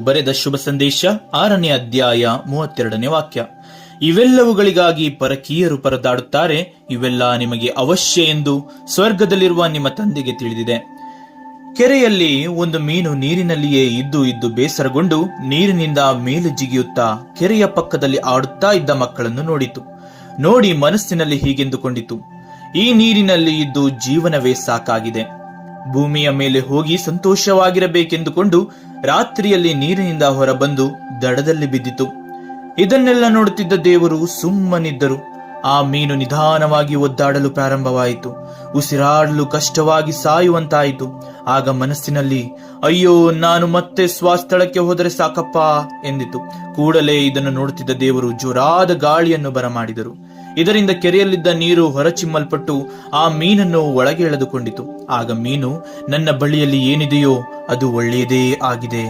ಬರೆದ ಶುಭ ಸಂದೇಶ 6ನೇ ಅಧ್ಯಾಯ 32ನೇ ವಾಕ್ಯ. ಇವೆಲ್ಲವುಗಳಿಗಾಗಿ ಪರಕೀಯರು ಪರದಾಡುತ್ತಾರೆ, ಇವೆಲ್ಲ ನಿಮಗೆ ಅವಶ್ಯ ಎಂದು ಸ್ವರ್ಗದಲ್ಲಿರುವ ನಿಮ್ಮ ತಂದೆಗೆ ತಿಳಿದಿದೆ. ಕೆರೆಯಲ್ಲಿ ಒಂದು ಮೀನು ನೀರಿನಲ್ಲಿಯೇ ಇದ್ದು ಬೇಸರಗೊಂಡು ನೀರಿನಿಂದ ಮೇಲೆ ಜಿಗಿಯುತ್ತಾ ಕೆರೆಯ ಪಕ್ಕದಲ್ಲಿ ಆಡುತ್ತಾ ಇದ್ದ ಮಕ್ಕಳನ್ನು ನೋಡಿತು. ನೋಡಿ ಮನಸ್ಸಿನಲ್ಲಿ ಹೀಗೆಂದುಕೊಂಡಿತು, ಈ ನೀರಿನಲ್ಲಿ ಇದ್ದು ಜೀವನವೇ ಸಾಕಾಗಿದೆ, ಭೂಮಿಯ ಮೇಲೆ ಹೋಗಿ ಸಂತೋಷವಾಗಿರಬೇಕೆಂದುಕೊಂಡು ರಾತ್ರಿಯಲ್ಲಿ ನೀರಿನಿಂದ ಹೊರಬಂದು ದಡದಲ್ಲಿ ಬಿದ್ದಿತು. ಇದನ್ನೆಲ್ಲ ನೋಡುತ್ತಿದ್ದ ದೇವರು ಸುಮ್ಮನಿದ್ದರು. ಆ ಮೀನು ನಿಧಾನವಾಗಿ ಒದ್ದಾಡಲು ಪ್ರಾರಂಭವಾಯಿತು. ಉಸಿರಾಡಲು ಕಷ್ಟವಾಗಿ ಸಾಯುವಂತಾಯಿತು. ಆಗ ಮನಸ್ಸಿನಲ್ಲಿ, ಅಯ್ಯೋ, ನಾನು ಮತ್ತೆ ಸ್ವಸ್ಥಳಕ್ಕೆ ಹೋದರೆ ಸಾಕಪ್ಪ ಎಂದಿತು. ಕೂಡಲೇ ಇದನ್ನು ನೋಡುತ್ತಿದ್ದ ದೇವರು ಜೋರಾದ ಗಾಳಿಯನ್ನು ಬರಮಾಡಿದರು. ಇದರಿಂದ ಕೆರೆಯಲ್ಲಿದ್ದ ನೀರು ಹೊರಚಿಮ್ಮಲ್ಪಟ್ಟು ಆ ಮೀನನ್ನು ಒಳಗೆ ಎಳೆದುಕೊಂಡಿತು. ಆಗ ಮೀನು, ನನ್ನ ಬಳಿಯಲ್ಲಿ ಏನಿದೆಯೋ ಅದು ಒಳ್ಳೆಯದೇ ಆಗಿದೆ